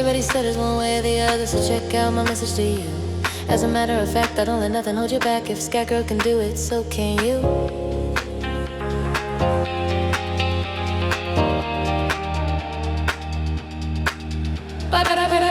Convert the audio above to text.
Everybody stutters one way or the other, so check out my message to you. As a matter of fact, I don't let nothing hold you back. If Scat Girl can do it, so can you. Ba-ba-da-ba-da.